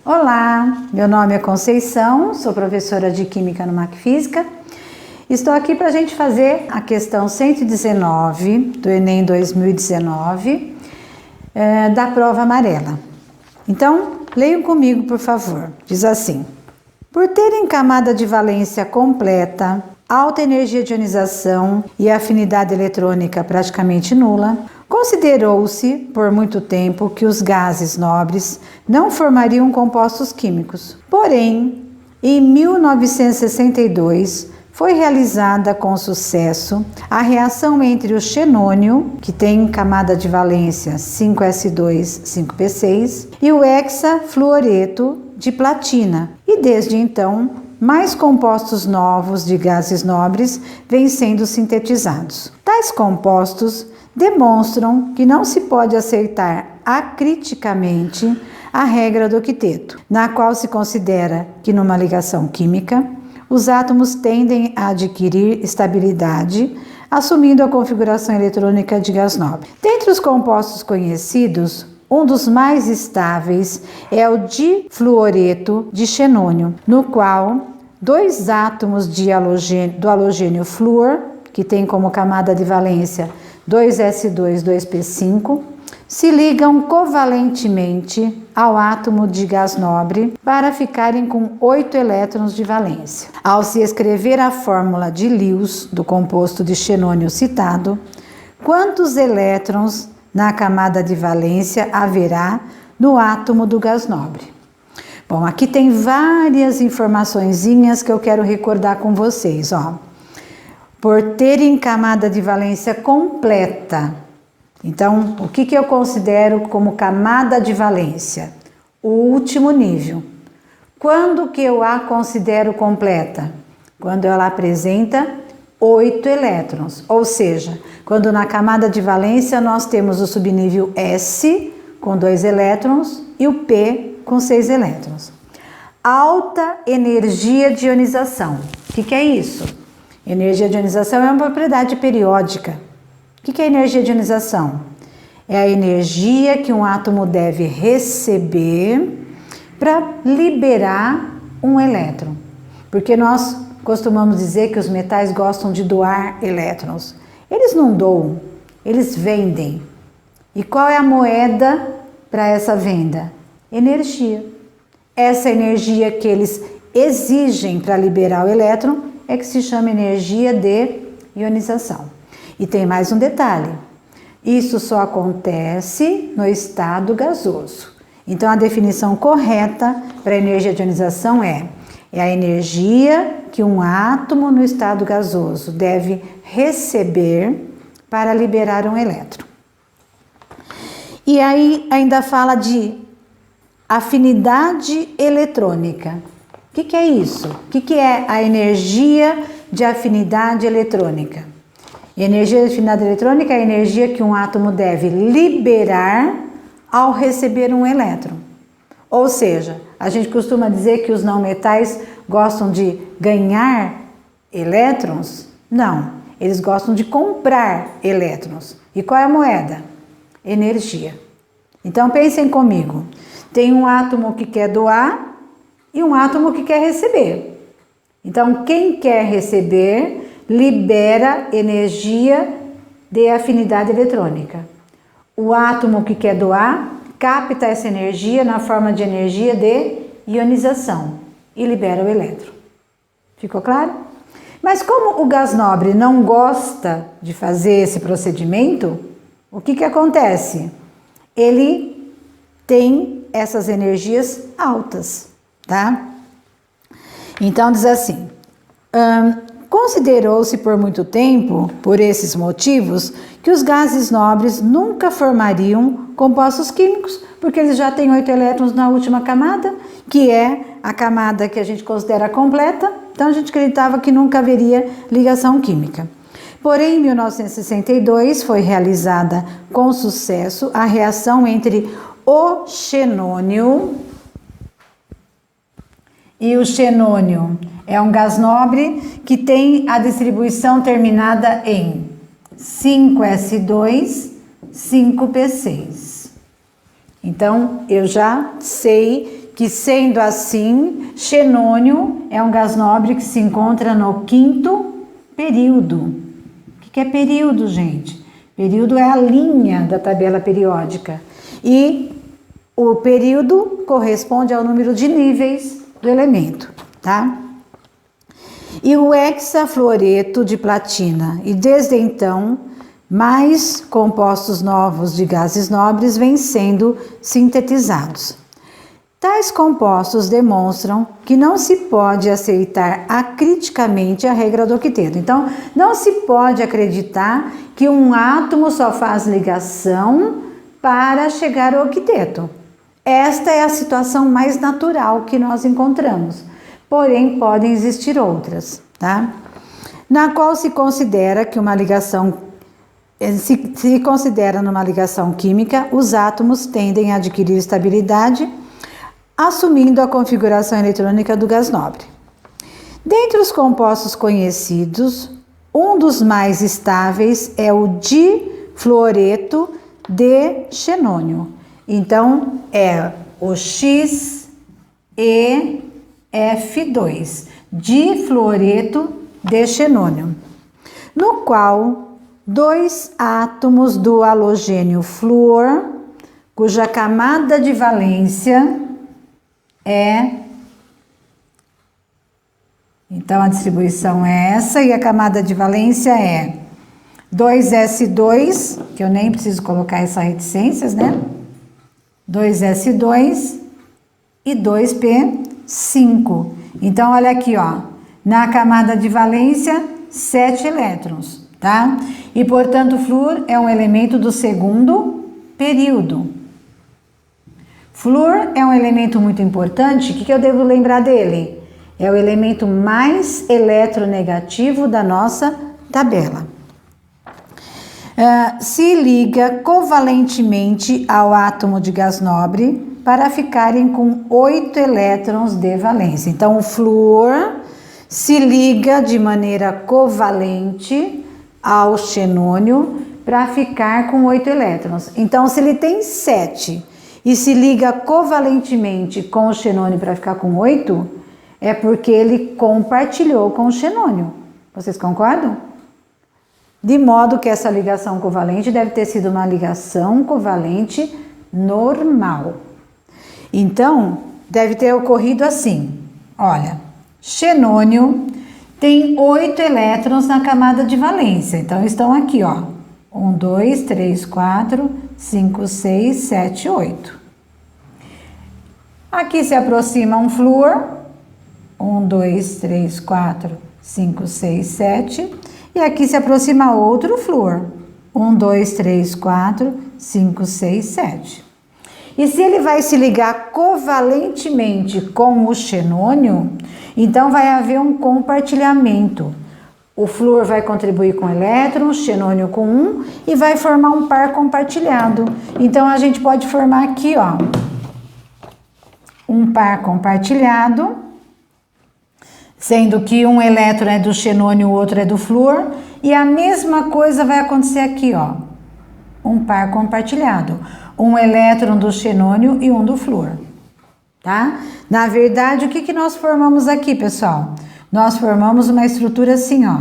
Olá, meu nome é Conceição, sou professora de Química no Macfísica. Estou aqui para a gente fazer a questão 119 do Enem 2019 da prova amarela. Então, leiam comigo, por favor. Diz assim: por terem camada de valência completa, alta energia de ionização e afinidade eletrônica praticamente nula, considerou-se por muito tempo que os gases nobres não formariam compostos químicos. Porém, em 1962, foi realizada com sucesso a reação entre o xenônio, que tem camada de valência 5s2, 5p6, e o hexafluoreto de platina, e desde então, mais compostos novos de gases nobres vêm sendo sintetizados. Tais compostos demonstram que não se pode aceitar acriticamente a regra do octeto, na qual se considera que numa ligação química, os átomos tendem a adquirir estabilidade, assumindo a configuração eletrônica de gás nobre. Dentre os compostos conhecidos, um dos mais estáveis é o difluoreto de xenônio, no qual dois átomos do halogênio flúor, que tem como camada de valência 2s2, 2p5, se ligam covalentemente ao átomo de gás nobre para ficarem com 8 elétrons de valência. Ao se escrever a fórmula de Lewis do composto de xenônio citado, quantos elétrons na camada de valência haverá no átomo do gás nobre? Bom, aqui tem várias informaçõezinhas que eu quero recordar com vocês, ó. Por terem camada de valência completa. Então, o que eu considero como camada de valência? O último nível. Quando que eu a considero completa? Quando ela apresenta 8 elétrons, ou seja, quando na camada de valência nós temos o subnível S com 2 elétrons e o P com 6 elétrons. Alta energia de ionização. O que é isso? Energia de ionização é uma propriedade periódica. O que é energia de ionização? É a energia que um átomo deve receber para liberar um elétron. Porque nós costumamos dizer que os metais gostam de doar elétrons. Eles não doam, eles vendem. E qual é a moeda para essa venda? Energia. Essa energia que eles exigem para liberar o elétron é que se chama energia de ionização. E tem mais um detalhe. Isso só acontece no estado gasoso. Então, a definição correta para a energia de ionização é a energia que um átomo no estado gasoso deve receber para liberar um elétron. E aí ainda fala de afinidade eletrônica. O que é isso? O que é a energia de afinidade eletrônica? Energia de afinidade eletrônica é a energia que um átomo deve liberar ao receber um elétron. Ou seja, a gente costuma dizer que os não metais gostam de ganhar elétrons? Não, eles gostam de comprar elétrons. E qual é a moeda? Energia. Então pensem comigo, tem um átomo que quer doar e um átomo que quer receber. Então quem quer receber libera energia de afinidade eletrônica. O átomo que quer doar capta essa energia na forma de energia de ionização e libera o elétron. Ficou claro? Mas como o gás nobre não gosta de fazer esse procedimento, o que acontece? Ele tem essas energias altas, tá? Então diz assim, considerou-se por muito tempo, por esses motivos, que os gases nobres nunca formariam compostos químicos, porque eles já têm 8 elétrons na última camada, que é a camada que a gente considera completa, então a gente acreditava que nunca haveria ligação química. Porém, em 1962 foi realizada com sucesso a reação entre o xenônio, e o xenônio é um gás nobre que tem a distribuição terminada em 5s2, 5p6. Então, eu já sei que sendo assim, xenônio é um gás nobre que se encontra no 5º período. O que é período, gente? Período é a linha da tabela periódica. E o período corresponde ao número de níveis do elemento, tá? E o hexafluoreto de platina. E desde então, mais compostos novos de gases nobres vêm sendo sintetizados. Tais compostos demonstram que não se pode aceitar acriticamente a regra do octeto. Então, não se pode acreditar que um átomo só faz ligação para chegar ao octeto. Esta é a situação mais natural que nós encontramos. Porém, podem existir outras, tá? Na qual se considera que uma ligação, se considera numa ligação química, os átomos tendem a adquirir estabilidade, assumindo a configuração eletrônica do gás nobre. Dentre os compostos conhecidos, um dos mais estáveis é o difluoreto de xenônio. Então, é o XeF2, difluoreto de xenônio, no qual 2 átomos do halogênio flúor, cuja camada de valência então a distribuição é essa e a camada de valência é 2s2, que eu nem preciso colocar essas reticências, né? 2s2 e 2p5. Então, olha aqui, ó, na camada de valência, 7 elétrons, tá? E, portanto, o flúor é um elemento do 2º período. Flúor é um elemento muito importante. O que eu devo lembrar dele? É o elemento mais eletronegativo da nossa tabela. Se liga covalentemente ao átomo de gás nobre para ficarem com 8 elétrons de valência. Então, o flúor se liga de maneira covalente ao xenônio para ficar com 8 elétrons. Então, se ele tem 7 e se liga covalentemente com o xenônio para ficar com 8, é porque ele compartilhou com o xenônio. Vocês concordam? De modo que essa ligação covalente deve ter sido uma ligação covalente normal. Então, deve ter ocorrido assim. Olha, xenônio tem 8 elétrons na camada de valência. Então, estão aqui, ó. 1, 2, 3, 4, 5, 6, 7, 8. Aqui se aproxima um flúor. 1, 2, 3, 4, 5, 6, 7. E aqui se aproxima outro flúor. 1, 2, 3, 4, 5, 6, 7. E se ele vai se ligar covalentemente com o xenônio, então vai haver um compartilhamento. O flúor vai contribuir com elétron, o xenônio com 1 e vai formar um par compartilhado. Então, a gente pode formar aqui, ó, um par compartilhado, sendo que um elétron é do xenônio, o outro é do flúor, e a mesma coisa vai acontecer aqui, ó, um par compartilhado, um elétron do xenônio e um do flúor, tá? Na verdade, o que nós formamos aqui, pessoal? Nós formamos uma estrutura assim, ó.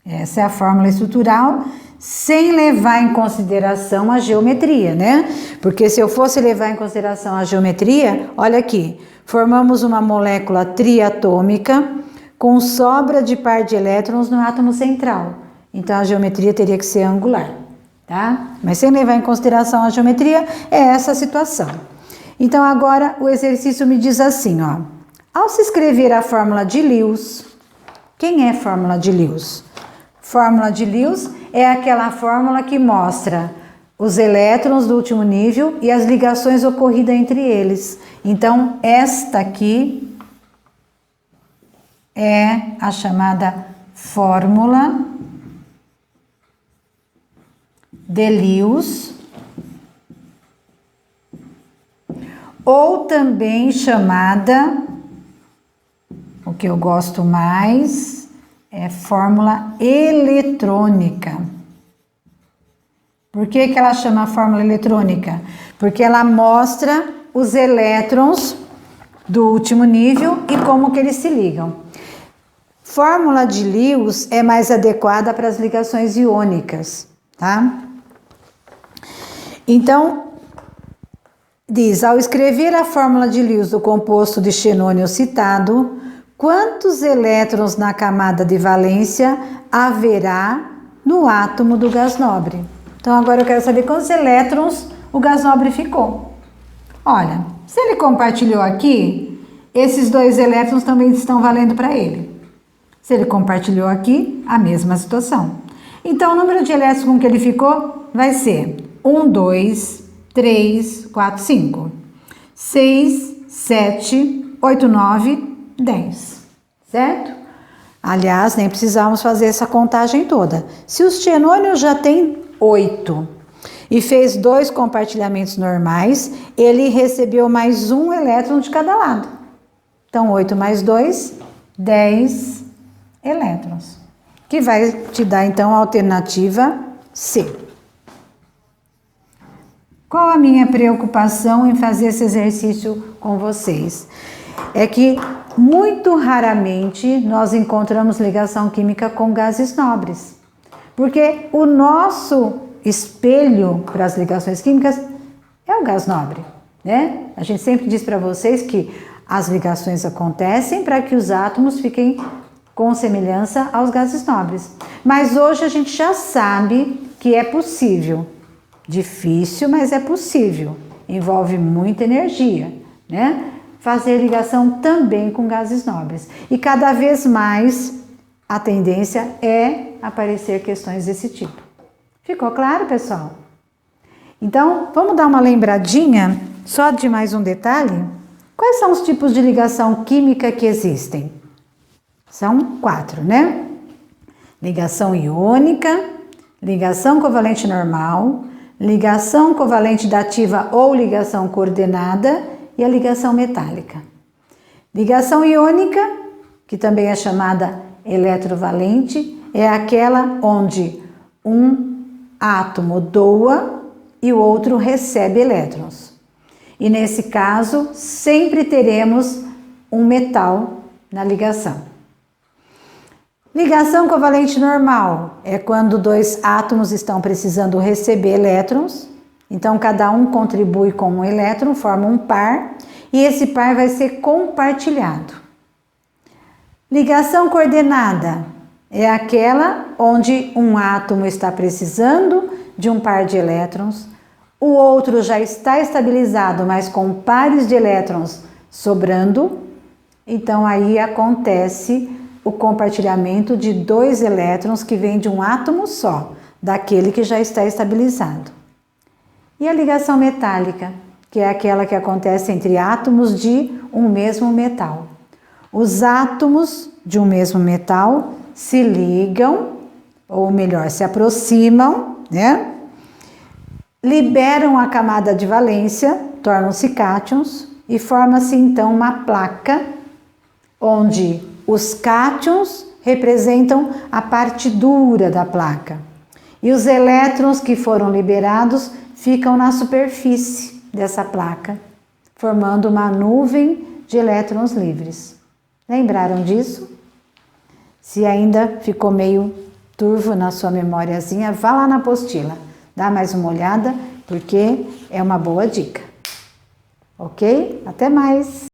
Essa é a fórmula estrutural, sem levar em consideração a geometria, né? Porque se eu fosse levar em consideração a geometria, olha aqui, formamos uma molécula triatômica com sobra de par de elétrons no átomo central. Então, a geometria teria que ser angular, tá? Mas sem levar em consideração a geometria, é essa a situação. Então, agora, o exercício me diz assim, ó. Ao se escrever a fórmula de Lewis, quem é a fórmula de Lewis? Fórmula de Lewis é aquela fórmula que mostra os elétrons do último nível e as ligações ocorridas entre eles. Então, esta aqui é a chamada fórmula de Lewis, ou também chamada, o que eu gosto mais, é fórmula eletrônica. Por que ela chama fórmula eletrônica? porque ela mostra os elétrons do último nível e como que eles se ligam. Fórmula de Lewis é mais adequada para as ligações iônicas, tá? Então, diz, ao escrever a fórmula de Lewis do composto de xenônio citado, quantos elétrons na camada de valência haverá no átomo do gás nobre? Então, agora eu quero saber quantos elétrons o gás nobre ficou. Olha, se ele compartilhou aqui, esses 2 elétrons também estão valendo para ele. Se ele compartilhou aqui, a mesma situação. Então, o número de elétrons com que ele ficou vai ser 1, 2, 3, 4, 5, 6, 7, 8, 9, 10. Certo? Aliás, nem precisamos fazer essa contagem toda. Se o xenônio já tem 8 e fez 2 compartilhamentos normais, ele recebeu mais 1 elétron de cada lado. Então, 8 mais 2, 10 elétrons, que vai te dar, então, a alternativa C. Qual a minha preocupação em fazer esse exercício com vocês? É que, muito raramente, nós encontramos ligação química com gases nobres, porque o nosso espelho para as ligações químicas é o gás nobre, né? A gente sempre diz para vocês que as ligações acontecem para que os átomos fiquem com semelhança aos gases nobres. Mas hoje a gente já sabe que é possível. Difícil, mas é possível. Envolve muita energia, né? Fazer ligação também com gases nobres. E cada vez mais a tendência é aparecer questões desse tipo. Ficou claro, pessoal? Então, vamos dar uma lembradinha só de mais um detalhe? Quais são os tipos de ligação química que existem? São 4, né? Ligação iônica, ligação covalente normal, ligação covalente dativa ou ligação coordenada e a ligação metálica. Ligação iônica, que também é chamada eletrovalente, é aquela onde um átomo doa e o outro recebe elétrons. E nesse caso, sempre teremos um metal na ligação. Ligação covalente normal é quando 2 átomos estão precisando receber elétrons, então cada um contribui com um elétron, forma um par, e esse par vai ser compartilhado. Ligação coordenada é aquela onde um átomo está precisando de um par de elétrons, o outro já está estabilizado, mas com pares de elétrons sobrando, então aí acontece o compartilhamento de 2 elétrons que vem de um átomo só, daquele que já está estabilizado. E a ligação metálica, que é aquela que acontece entre átomos de um mesmo metal. Os átomos de um mesmo metal se ligam, ou melhor, se aproximam, né? Liberam a camada de valência, tornam-se cátions e forma-se então uma placa onde os cátions representam a parte dura da placa e os elétrons que foram liberados ficam na superfície dessa placa, formando uma nuvem de elétrons livres. Lembraram disso? Se ainda ficou meio turvo na sua memóriazinha, vá lá na apostila, dá mais uma olhada, porque é uma boa dica. Ok? Até mais!